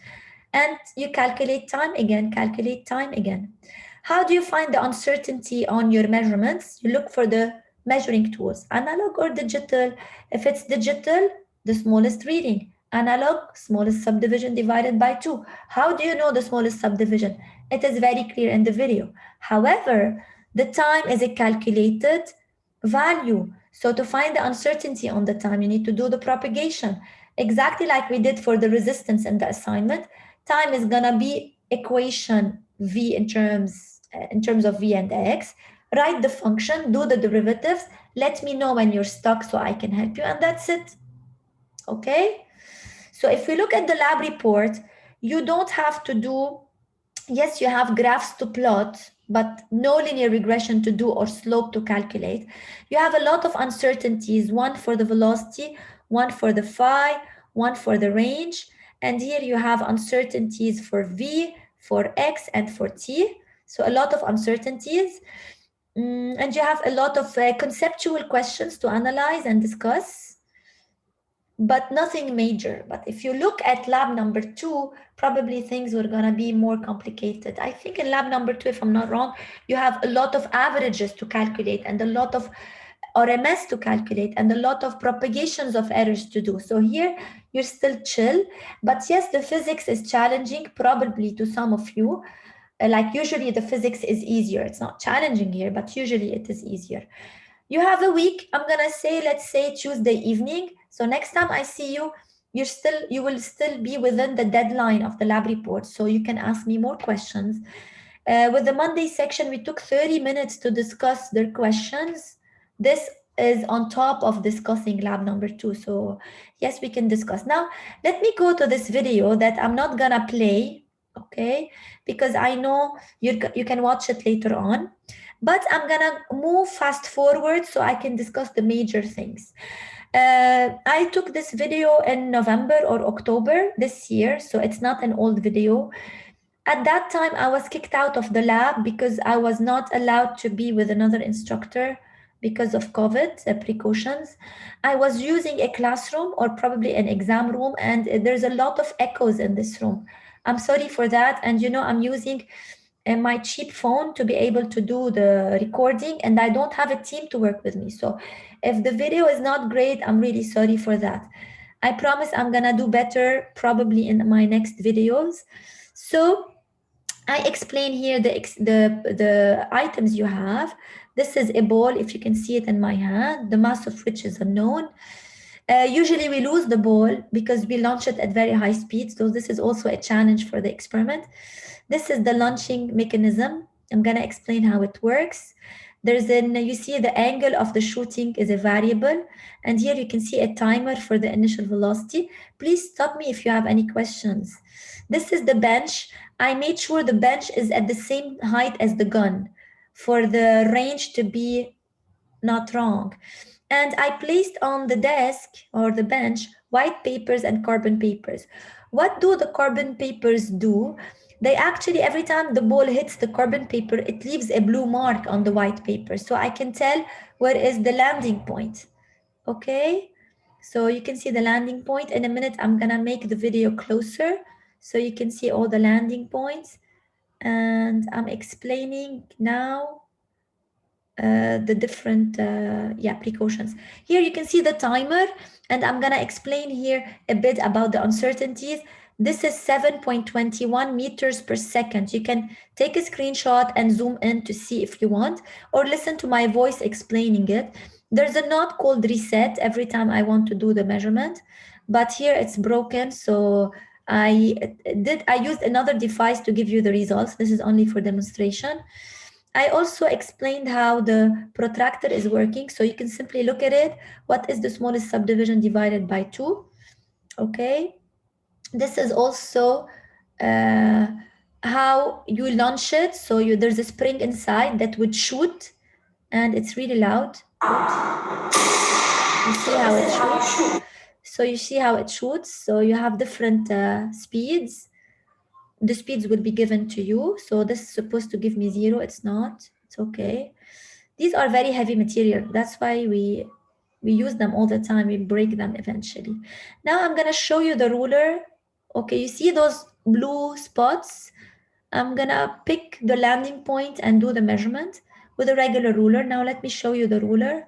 And you calculate time again, calculate time again. How do you find the uncertainty on your measurements? You look for the measuring tools, analog or digital. If it's digital, the smallest reading. Analog, smallest subdivision divided by 2. How do you know the smallest subdivision? It is very clear in the video. However, the time is a calculated value. So to find the uncertainty on the time, you need to do the propagation. Exactly like we did for the resistance in the assignment. Time is gonna be equation V in terms of V and X. Write the function, do the derivatives. Let me know when you're stuck so I can help you, and that's it. Okay? So if we look at the lab report, you don't have to do, yes, you have graphs to plot, but no linear regression to do or slope to calculate. You have a lot of uncertainties, one for the velocity, one for the phi, one for the range. And here you have uncertainties for V, for X, and for T. So a lot of uncertainties. And you have a lot of conceptual questions to analyze and discuss, but nothing major. But if you look at lab number 2, probably things were gonna be more complicated. I think in lab number 2, if I'm not wrong, you have a lot of averages to calculate and a lot of RMS to calculate and a lot of propagations of errors to do. So here you're still chill, but yes, the physics is challenging probably to some of you. Like usually the physics is easier. It's not challenging here, but usually it is easier. You have a week. I'm gonna say, let's say Tuesday evening. So next time I see you, you will still be within the deadline of the lab report. So you can ask me more questions. With the Monday section, we took 30 minutes to discuss their questions. This is on top of discussing lab number 2. So yes, we can discuss. Now, let me go to this video that I'm not gonna play, okay? Because I know you can watch it later on. But I'm gonna move fast forward so I can discuss the major things. I took this video in November or October this year, so it's not an old video. At that time, I was kicked out of the lab because I was not allowed to be with another instructor because of COVID precautions. I was using a classroom or probably an exam room, and there's a lot of echoes in this room. I'm sorry for that. And I'm using my cheap phone to be able to do the recording, and I don't have a team to work with me. So if the video is not great, I'm really sorry for that. I promise I'm gonna do better probably in my next videos. So I explain here the items you have. This is a ball, if you can see it in my hand, the mass of which is unknown. Usually we lose the ball because we launch it at very high speed. So this is also a challenge for the experiment. This is the launching mechanism. I'm gonna explain how it works. You see the angle of the shooting is a variable. And here you can see a timer for the initial velocity. Please stop me if you have any questions. This is the bench. I made sure the bench is at the same height as the gun for the range to be not wrong. And I placed on the desk or the bench white papers and carbon papers. What do the carbon papers do? They actually, every time the ball hits the carbon paper, it leaves a blue mark on the white paper. So I can tell where is the landing point. Okay, so you can see the landing point. In a minute, I'm gonna make the video closer so you can see all the landing points. And I'm explaining now the different precautions. Here you can see the timer, and I'm gonna explain here a bit about the uncertainties. This is 7.21 meters per second. You can take a screenshot and zoom in to see if you want, or listen to my voice explaining it. There's a knot called reset every time I want to do the measurement, but here it's broken. So I used another device to give you the results. This is only for demonstration. I also explained how the protractor is working. So you can simply look at it. What is the smallest subdivision divided by 2? Okay. This is also how you launch it. So there's a spring inside that would shoot, and it's really loud. You see how it shoots. So you see how it shoots. So you have different speeds. The speeds will be given to you. So this is supposed to give me 0. It's not. It's okay. These are very heavy material. That's why we use them all the time. We break them eventually. Now I'm gonna show you the ruler. Okay, you see those blue spots? I'm gonna pick the landing point and do the measurement with a regular ruler. Now let me show you the ruler.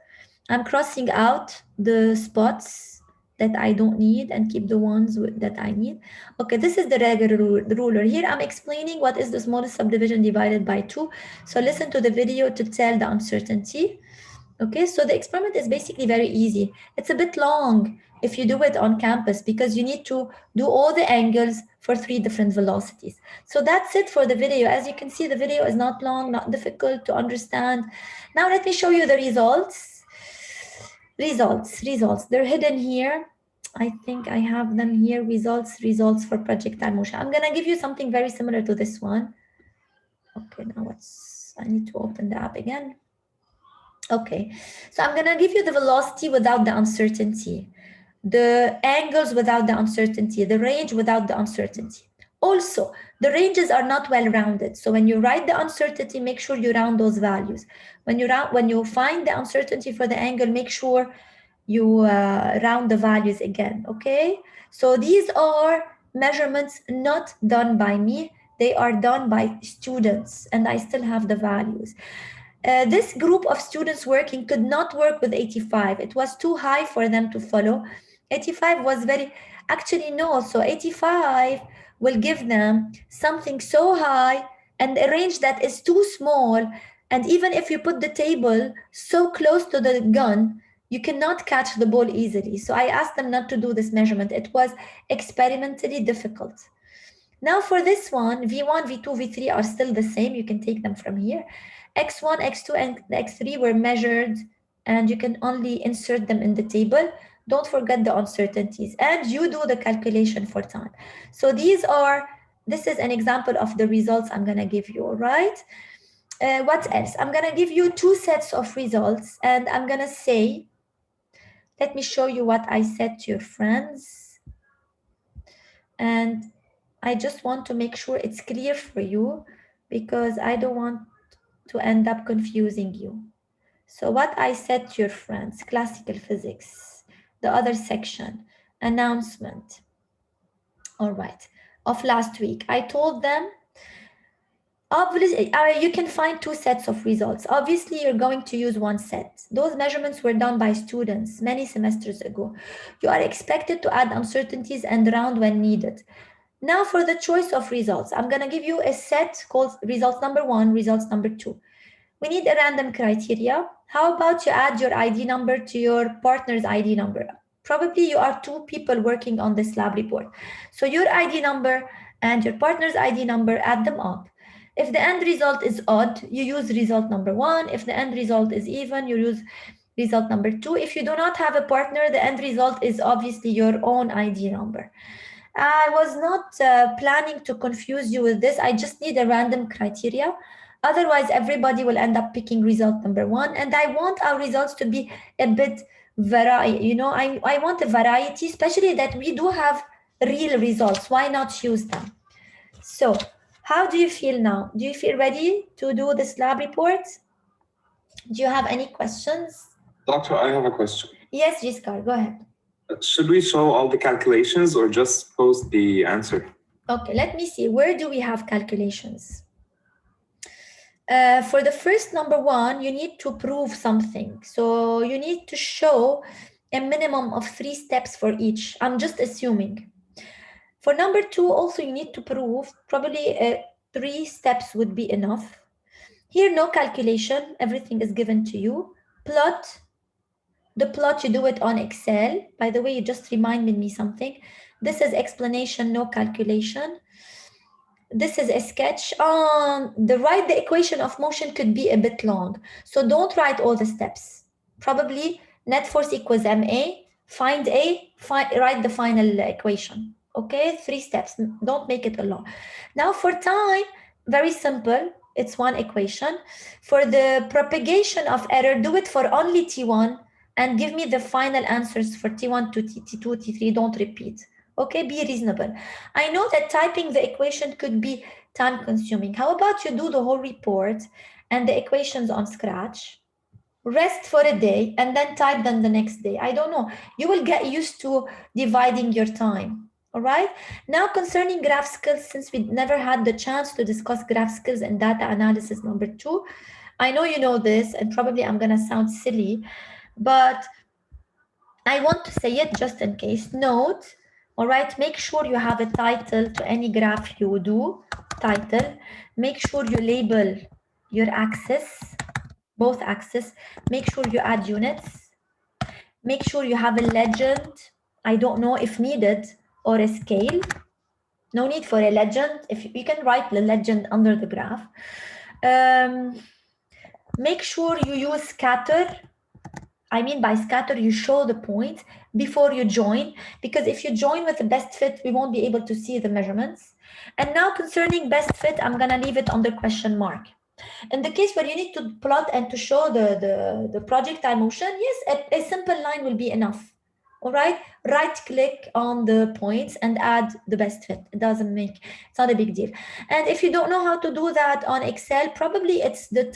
I'm crossing out the spots that I don't need and keep the ones that I need. Okay, this is the regular ruler. Here I'm explaining what is the smallest subdivision divided by 2. So listen to the video to tell the uncertainty. Okay, so the experiment is basically very easy. It's a bit long if you do it on campus because you need to do all the angles for 3 different velocities. So that's it for the video. As you can see, the video is not long, not difficult to understand. Now let me show you the results. Results. They're hidden here. I think I have them here. Results for projectile motion. I'm gonna give you something very similar to this one. Okay, now I need to open the app again. Okay, so I'm gonna give you the velocity without the uncertainty. the angles without the uncertainty, the range without the uncertainty. Also, the ranges are not well rounded. So when you write the uncertainty, make sure you round those values. When you find the uncertainty for the angle, make sure you round the values again, okay? So these are measurements not done by me. They are done by students, and I still have the values. This group of students working could not work with 85. It was too high for them to follow. 85 was actually no, so 85 will give them something so high and a range that is too small. And even if you put the table so close to the gun, you cannot catch the ball easily. So I asked them not to do this measurement. It was experimentally difficult. Now for this one, V1, V2, V3 are still the same. You can take them from here. X1, X2, and X3 were measured, and you can only insert them in the table. Don't forget the uncertainties, and you do the calculation for time. So this is an example of the results I'm gonna give you, all right? What else? I'm gonna give you 2 sets of results, and I'm gonna say, let me show you what I said to your friends. And I just want to make sure it's clear for you because I don't want to end up confusing you. So what I said to your friends, classical physics, the other section, announcement, all right, of last week, I told them, obviously, you can find 2 sets of results. Obviously, you're going to use one set. Those measurements were done by students many semesters ago. You are expected to add uncertainties and round when needed. Now for the choice of results, I'm going to give you a set called results number 1, results number 2. We need a random criteria. How about you add your ID number to your partner's ID number? Probably you are 2 people working on this lab report. So your ID number and your partner's ID number, add them up. If the end result is odd, you use result number 1. If the end result is even, you use result number 2. If you do not have a partner, the end result is obviously your own ID number. I was not planning to confuse you with this. I just need a random criteria. Otherwise, everybody will end up picking result number 1. And I want our results to be a bit variety. You know, I want a variety, especially that we do have real results. Why not use them? So how do you feel now? Do you feel ready to do this lab report? Do you have any questions? Doctor, I have a question. Yes, Giscard, go ahead. Should we show all the calculations or just post the answer? Okay, let me see. Where do we have calculations? For the first number 1, you need to prove something. So you need to show a minimum of 3 steps for each. I'm just assuming. For number 2, also you need to prove probably 3 steps would be enough. Here, no calculation. Everything is given to you. Plot. The plot, you do it on Excel. By the way, you just reminded me something. This is explanation, no calculation. This is a sketch. On the right, the equation of motion could be a bit long. So don't write all the steps. Probably net force equals ma, find A, write the final equation. Okay, 3 steps. Don't make it a lot. Now for time, very simple. It's one equation. For the propagation of error, do it for only T1 and give me the final answers for T1 to T2, T3. Don't repeat. Okay, be reasonable. I know that typing the equation could be time consuming. How about you do the whole report and the equations on scratch, rest for a day, and then type them the next day? I don't know. You will get used to dividing your time. All right. Now concerning graph skills, since we never had the chance to discuss graph skills and data analysis number 2, I know you know this, and probably I'm going to sound silly, but I want to say it just in case. Note, all right, make sure you have a title to any graph you do, title. Make sure you label your axis, both axes. Make sure you add units. Make sure you have a legend. I don't know if needed, or a scale. No need for a legend. If you can write the legend under the graph. Make sure you use scatter. I mean by scatter, you show the point before you join, because if you join with the best fit, we won't be able to see the measurements. And now concerning best fit, I'm gonna leave it under question mark. In the case where you need to plot and to show the projectile motion, yes, a simple line will be enough. All right, right click on the points and add the best fit. It doesn't make, it's not a big deal. And if you don't know how to do that on Excel, probably it's the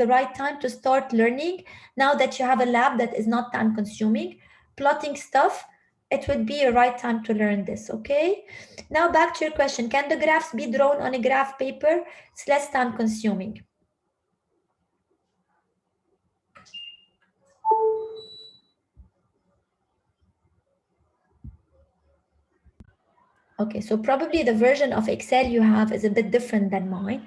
right time to start learning. Now that you have a lab that is not time consuming, plotting stuff, it would be a right time to learn this, okay? Now back to your question, can the graphs be drawn on a graph paper? It's less time consuming. Okay, so probably the version of Excel you have is a bit different than mine.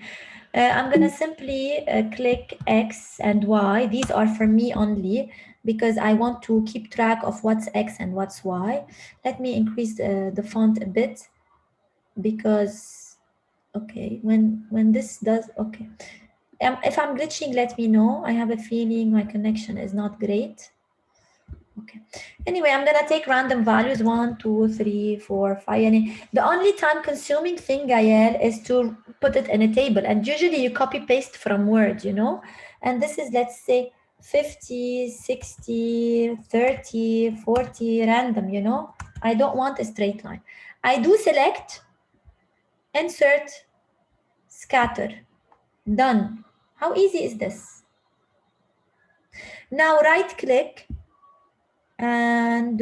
I'm gonna simply click X and Y. These are for me only because I want to keep track of what's X and what's Y. Let me increase the font a bit because, okay, when this does, okay. If I'm glitching, let me know. I have a feeling my connection is not great. Okay. Anyway, I'm gonna take random values 1, 2, 3, 4, 5. And the only time-consuming thing, Gael, is to put it in a table. And usually you copy-paste from Word, you know. And this is, let's say, 50, 60, 30, 40, random, you know. I don't want a straight line. I do select, insert, scatter. Done. How easy is this? Now right-click and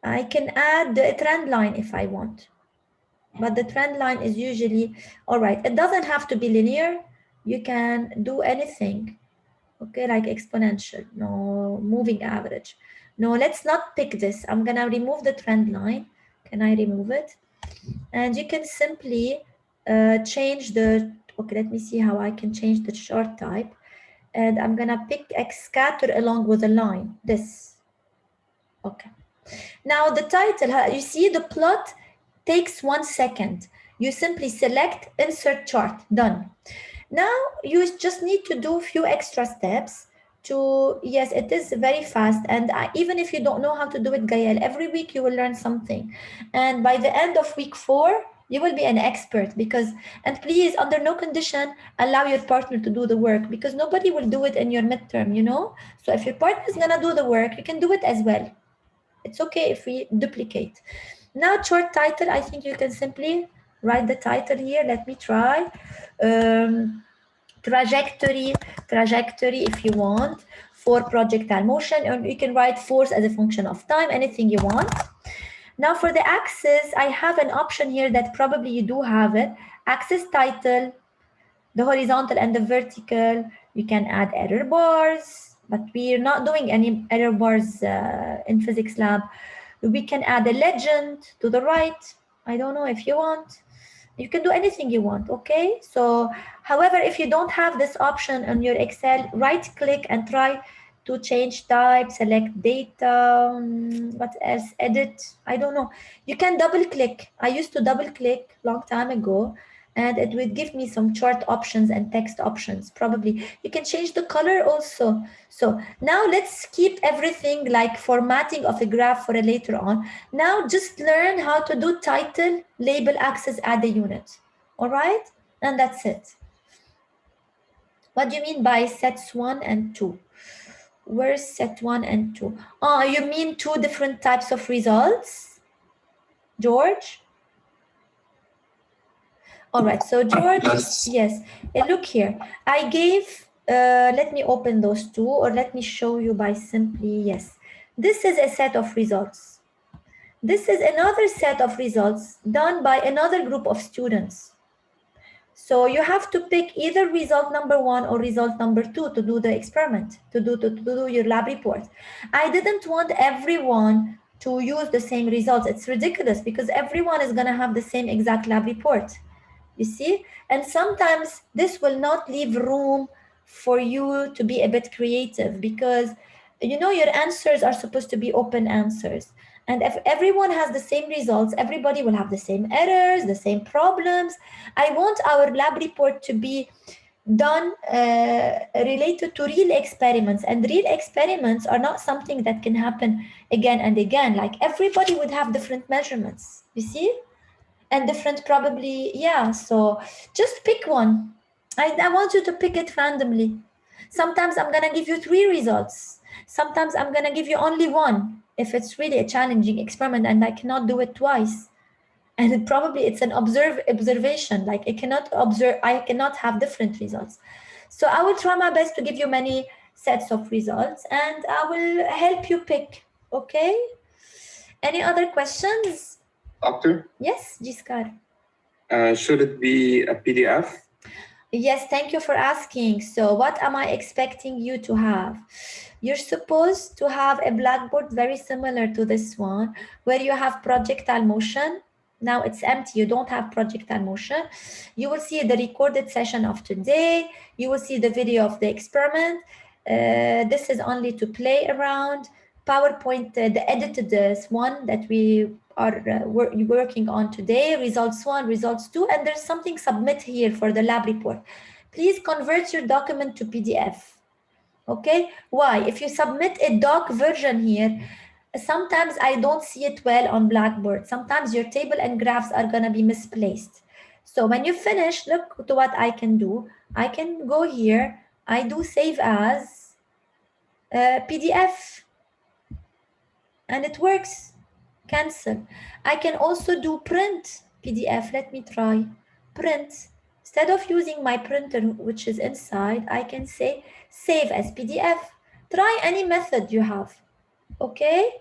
I can add a trend line if I want, but the trend line is usually, all right, it doesn't have to be linear. You can do anything, okay, like exponential, no, moving average. No, let's not pick this. I'm gonna remove the trend line. Can I remove it? And you can simply change the, okay, let me see how I can change the chart type. And I'm gonna pick X scatter along with a line, this, okay. Now the title, you see the plot takes 1 second. You simply select insert chart, done. Now you just need to do a few extra steps to, yes, it is very fast. And even if you don't know how to do it, Gael, every week you will learn something. And by the end of week 4, you will be an expert because, and please, under no condition, allow your partner to do the work because nobody will do it in your midterm, you know? So if your partner is gonna do the work, you can do it as well. It's okay if we duplicate. Now chart title, I think you can simply write the title here. Let me try. Trajectory if you want for projectile motion, or you can write force as a function of time, anything you want. Now for the axis, I have an option here that probably you do have it. Axis title, the horizontal and the vertical. You can add error bars, but we're not doing any error bars in physics lab. We can add a legend to the right. I don't know if you want. You can do anything you want, okay? So, however, if you don't have this option on your Excel, right click and try to change type, select data, what else, edit, I don't know. You can double click. I used to double click long time ago and it would give me some chart options and text options. Probably you can change the color also. So now let's keep everything like formatting of a graph for a later on. Now just learn how to do title, label, axis, add a unit. All right, and that's it. What do you mean by sets 1 and 2? Where's set 1 and 2? Oh, you mean 2 different types of results, George? All right, so George, yes, look here. I gave, let me open those 2, or let me show you by simply, yes. This is a set of results. This is another set of results done by another group of students. So you have to pick either result number 1 or result number 2 to do the experiment, to do your lab report. I didn't want everyone to use the same results. It's ridiculous because everyone is going to have the same exact lab report. You see? And sometimes this will not leave room for you to be a bit creative because, you know, your answers are supposed to be open answers. And if everyone has the same results, everybody will have the same errors, the same problems. I want our lab report to be done related to real experiments, and real experiments are not something that can happen again and again. Like everybody would have different measurements, you see? And different probably, yeah, so just pick one. I want you to pick it randomly. Sometimes I'm gonna give you 3 results. Sometimes I'm gonna give you only one if it's really a challenging experiment and I cannot do it twice. And probably it's an observation, like I cannot have different results. So I will try my best to give you many sets of results and I will help you pick, okay? Any other questions? Doctor? Yes, Giscard. Should it be a PDF? Yes, thank you for asking. So what am I expecting you to have? You're supposed to have a blackboard very similar to this one, where you have projectile motion. Now it's empty, you don't have projectile motion. You will see the recorded session of today. You will see the video of the experiment. This is only to play around. PowerPoint, the edited one that we are working on today, results 1, results 2, and there's something submit here for the lab report. Please convert your document to PDF. Okay, why? If you submit a doc version here, sometimes I don't see it well on Blackboard. Sometimes your table and graphs are gonna be misplaced. So when you finish, look to what I can do. I can go here, I do save as PDF, and it works. Cancel. I can also do print PDF. Let me try print. Instead of using my printer, which is inside, I can say save as PDF. Try any method you have, okay?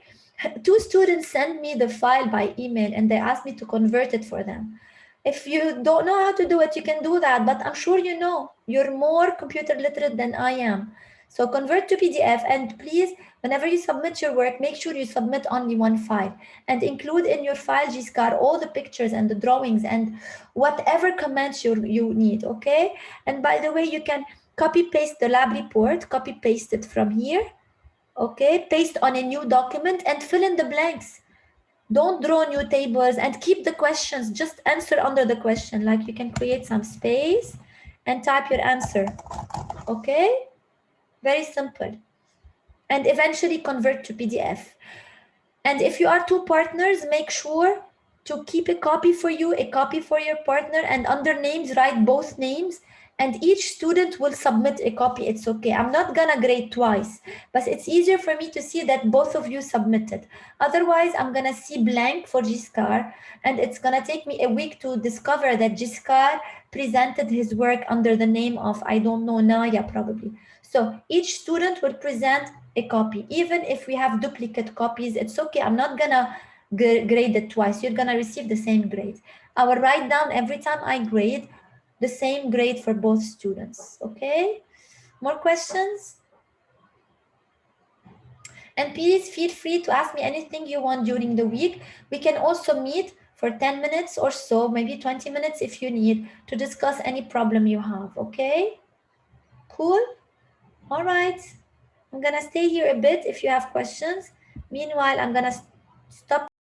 2 students sent me the file by email and they asked me to convert it for them. If you don't know how to do it, you can do that, but I'm sure you know. You're more computer literate than I am. So convert to PDF, and please, whenever you submit your work, make sure you submit only one file and include in your file, Giscard, all the pictures and the drawings and whatever comments you need, okay? And by the way, you can copy paste the lab report, copy paste it from here, okay? Paste on a new document and fill in the blanks. Don't draw new tables and keep the questions, just answer under the question. Like you can create some space and type your answer, okay? Very simple. And eventually convert to PDF. And if you are 2 partners, make sure to keep a copy for you, a copy for your partner, and under names, write both names, and each student will submit a copy. It's okay. I'm not gonna grade twice, but it's easier for me to see that both of you submitted. Otherwise, I'm gonna see blank for Giscard, and it's gonna take me a week to discover that Giscard presented his work under the name of, I don't know, Naya probably. So each student will present a copy. Even if we have duplicate copies, it's okay. I'm not gonna grade it twice. You're gonna receive the same grade. I will write down every time I grade the same grade for both students, okay? More questions? And please feel free to ask me anything you want during the week. We can also meet for 10 minutes or so, maybe 20 minutes if you need, to discuss any problem you have, okay? Cool? All right. I'm gonna stay here a bit if you have questions. Meanwhile, I'm gonna stop